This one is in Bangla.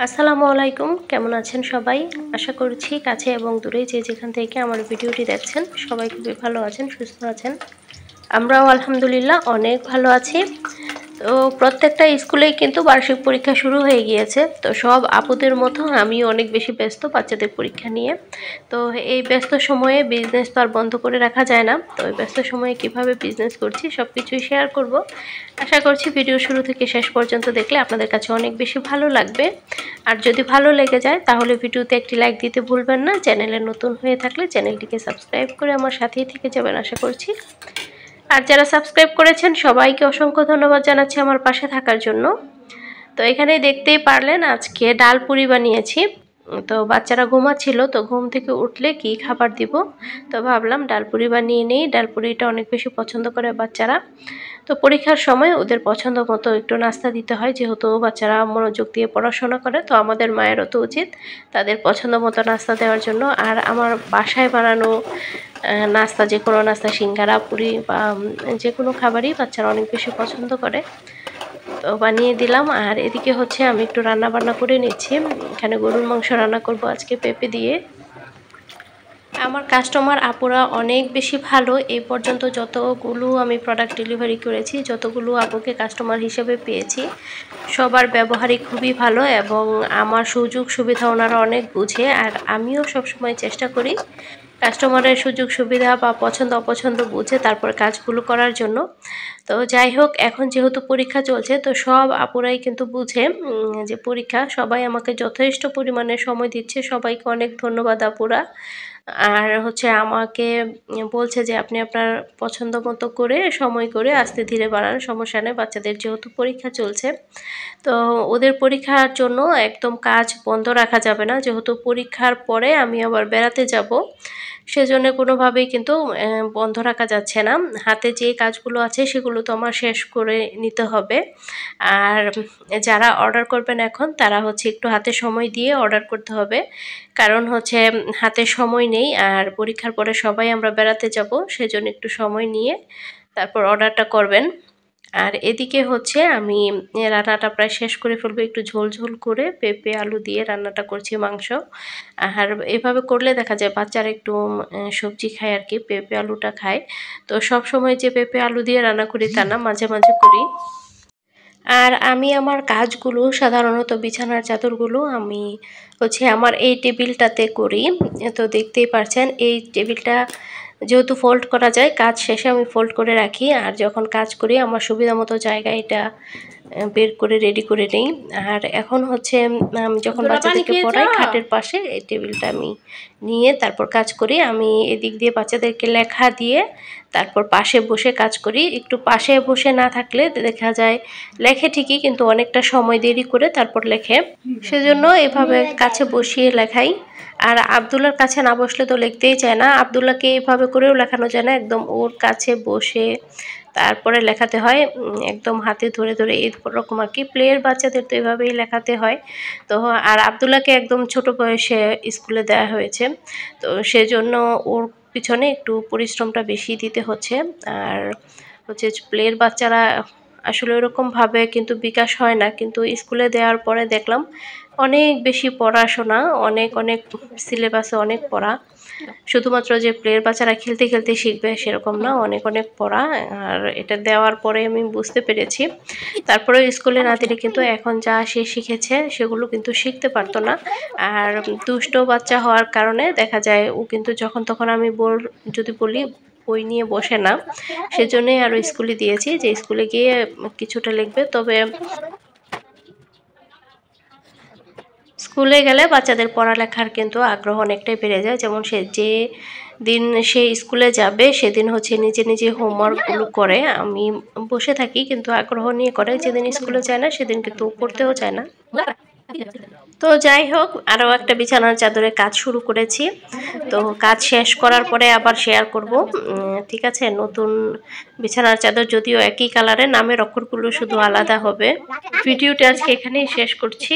আসসালামু আলাইকুম, কেমন আছেন সবাই? আশা করছি কাছে এবং দূরে যে যেখান থেকে আমার ভিডিওটি দেখছেন সবাই খুবই ভালো আছেন, সুস্থ আছেন। আমরাও আলহামদুলিল্লাহ অনেক ভালো আছি। তো প্রত্যেকটা স্কুলেই কিন্তু বার্ষিক পরীক্ষা শুরু হয়ে গিয়েছে। তো সব আপুদের মতো আমিও অনেক বেশি ব্যস্ত বাচ্চাদের পরীক্ষা নিয়ে। তো এই ব্যস্ত সময়ে বিজনেস তো আর বন্ধ করে রাখা যায় না। তো এই ব্যস্ত সময়ে কিভাবে বিজনেস করছি সব কিছুই শেয়ার করব। আশা করছি ভিডিও শুরু থেকে শেষ পর্যন্ত দেখলে আপনাদের কাছে অনেক বেশি ভালো লাগবে। আর যদি ভালো লেগে যায় তাহলে ভিডিওতে একটি লাইক দিতে ভুলবেন না। চ্যানেলে নতুন হয়ে থাকলে চ্যানেলটিকে সাবস্ক্রাইব করে আমার সাথেই থেকে যাবেন আশা করছি। আর যারা সাবস্ক্রাইব করেছেন সবাইকে অসংখ্য ধন্যবাদ জানাচ্ছি আমার পাশে থাকার জন্য। তো এখানে দেখতেই পারলেন আজকে ডাল পুরি বানিয়েছি। তো বাচ্চারা ঘুমাচ্ছিল, তো ঘুম থেকে উঠলে কি খাবার দিব, তো ভাবলাম ডাল পুরি বানিয়ে নেই। ডাল পুরিটা অনেক বেশি পছন্দ করে বাচ্চারা। তো পরীক্ষার সময় ওদের পছন্দ মতো একটু নাস্তা দিতে হয়, যেহেতু বাচ্চারা মনোযোগ দিয়ে পড়াশোনা করে। তো আমাদের মায়েরও তো উচিত তাদের পছন্দ মতো নাস্তা দেওয়ার জন্য। আর আমার বাসায় বানানো নাস্তা, যে কোনো নাস্তা, সিঙ্গারা, পুরি বা যে কোনো খাবারই বাচ্চারা অনেক বেশি পছন্দ করে। তো বানিয়ে দিলাম। আর এদিকে হচ্ছে আমি একটু রান্না বান্না করে নিচ্ছি। এখানে গরুর মাংস রান্না করব আজকে পেঁপে দিয়ে। আমার কাস্টমার আপুরা অনেক বেশি ভালো। এই পর্যন্ত যতগুলো আমি প্রোডাক্ট ডেলিভারি করেছি, যতগুলো আপুকে কাস্টমার হিসেবে পেয়েছি, সবার ব্যবহারই খুবই ভালো এবং আমার সুযোগ সুবিধা ওনারা অনেক বুঝে। আর আমিও সবসময় চেষ্টা করি কাস্টমারের সুযোগ সুবিধা বা পছন্দ অপছন্দ বুঝে তারপর কাজগুলো করার জন্য। তো যাই হোক, এখন যেহেতু পরীক্ষা চলছে তো সব আপুরাই কিন্তু বুঝে যে পরীক্ষা, সবাই আমাকে যথেষ্ট পরিমাণে সময় দিচ্ছে। সবাইকে অনেক ধন্যবাদ আপুরা। আর হচ্ছে আমাকে বলছে যে আপনি আপনার পছন্দ মতো করে সময় করে আস্তে ধীরে বানান, সমস্যা নেই, বাচ্চাদের যেহেতু পরীক্ষা চলছে। তো ওদের পরীক্ষার জন্য একদম কাজ বন্ধ রাখা যাবে না, যেহেতু পরীক্ষার পরে আমি আবার বেড়াতে যাব, সেজন্য কোনোভাবেই কিন্তু বন্ধ রাখা যাচ্ছে না। হাতে যে কাজগুলো আছে সেগুলো তো আমার শেষ করে নিতে হবে। আর যারা অর্ডার করবেন এখন তারা হচ্ছে একটু হাতে সময় দিয়ে অর্ডার করতে হবে, কারণ হচ্ছে হাতে সময় নেই। আর পরীক্ষার পরে সবাই আমরা বেড়াতে যাব, সেজন্য একটু সময় নিয়ে তারপর অর্ডারটা করবেন। আর এদিকে হচ্ছে আমি রান্নাটা প্রায় শেষ করে ফেলবো, একটু ঝোল ঝোল করে পেঁপে আলু দিয়ে রান্নাটা করছি মাংস। আর এভাবে করলে দেখা যায় বাচ্চারা একটু সবজি খায় আর কি, পেঁপে আলুটা খায়। তো সব সময় যে পেঁপে আলু দিয়ে রান্না করি তা না, মাঝে মাঝে করি। আর আমি আমার কাজগুলো সাধারণত বিছানার চাদরগুলো আমি হচ্ছে আমার এই টেবিলটাতে করি। তো দেখতেই পারছেন এই টেবিলটা যেহেতু ফোল্ড করা যায়, কাজ শেষে আমি ফোল্ড করে রাখি। আর যখন কাজ করি আমার সুবিধা মতো জায়গায় এটা বের করে রেডি করে নিই। আর এখন হচ্ছে আমি যখন বাচ্চাদেরকে পড়াই খাটের পাশে এই টেবিলটা আমি নিয়ে তারপর কাজ করি। আমি এদিক দিয়ে বাচ্চাদেরকে লেখা দিয়ে তারপর পাশে বসে কাজ করি। একটু পাশে বসে না থাকলে দেখা যায় লেখে ঠিকই কিন্তু অনেকটা সময় দেরি করে তারপর লেখে, সেজন্য এভাবে কাছে বসিয়ে লেখাই। আর আবদুল্লার কাছে না বসলে তো লিখতেই চায় না। আবদুল্লাহকে এভাবে করেও লেখানো যায় না, একদম ওর কাছে বসে তারপরে লেখাতে হয়, একদম হাতে ধরে ধরে এরকম আর কি। প্লেয়ের বাচ্চাদের তো এভাবেই লেখাতে হয়। তো আর আবদুল্লাহকে একদম ছোট বয়সে স্কুলে দেওয়া হয়েছে, তো সেজন্য ওর পিছনে একটু পরিশ্রমটা বেশি দিতে হচ্ছে। আর হচ্ছে প্লেয়ের বাচ্চারা আসলে ওরকমভাবে কিন্তু বিকাশ হয় না, কিন্তু স্কুলে দেওয়ার পরে দেখলাম অনেক বেশি পড়াশোনা, অনেক অনেক সিলেবাসে অনেক পড়া। শুধুমাত্র যে প্লেয়ের বাচ্চারা খেলতে খেলতে শিখবে সেরকম না, অনেক অনেক পড়া। আর এটা দেওয়ার পরে আমি বুঝতে পেরেছি। তারপরে স্কুলে না দিলে কিন্তু এখন যা সে শিখেছে সেগুলো কিন্তু শিখতে পারতো না। আর দুষ্ট বাচ্চা হওয়ার কারণে দেখা যায় ও কিন্তু যখন তখন আমি যদি বলি বই নিয়ে বসে না, সেজন্যই আরও স্কুলে দিয়েছি যে স্কুলে গিয়ে কিছুটা লিখবে। তবে স্কুলে গেলে বাচ্চাদের পড়ালেখার কিন্তু আগ্রহ অনেকটাই বেড়ে যায়। যেমন যে দিন সে স্কুলে যাবে সেদিন হচ্ছে নিজে নিজে হোমওয়ার্কগুলো করে, আমি বসে থাকি কিন্তু আগ্রহ নিয়ে করে। যেদিন স্কুলে যায় না সেদিন কিন্তু পড়তেও চায় না। তো যাই হোক, আরও একটা বিছানার চাদরের কাজ শুরু করেছি। তো কাজ শেষ করার পরে আবার শেয়ার করব, ঠিক আছে। নতুন বিছানার চাদর, যদিও একই কালারের, নামের অক্ষরগুলো শুধু আলাদা হবে। ভিডিওটা আজকে এখানেই শেষ করছি।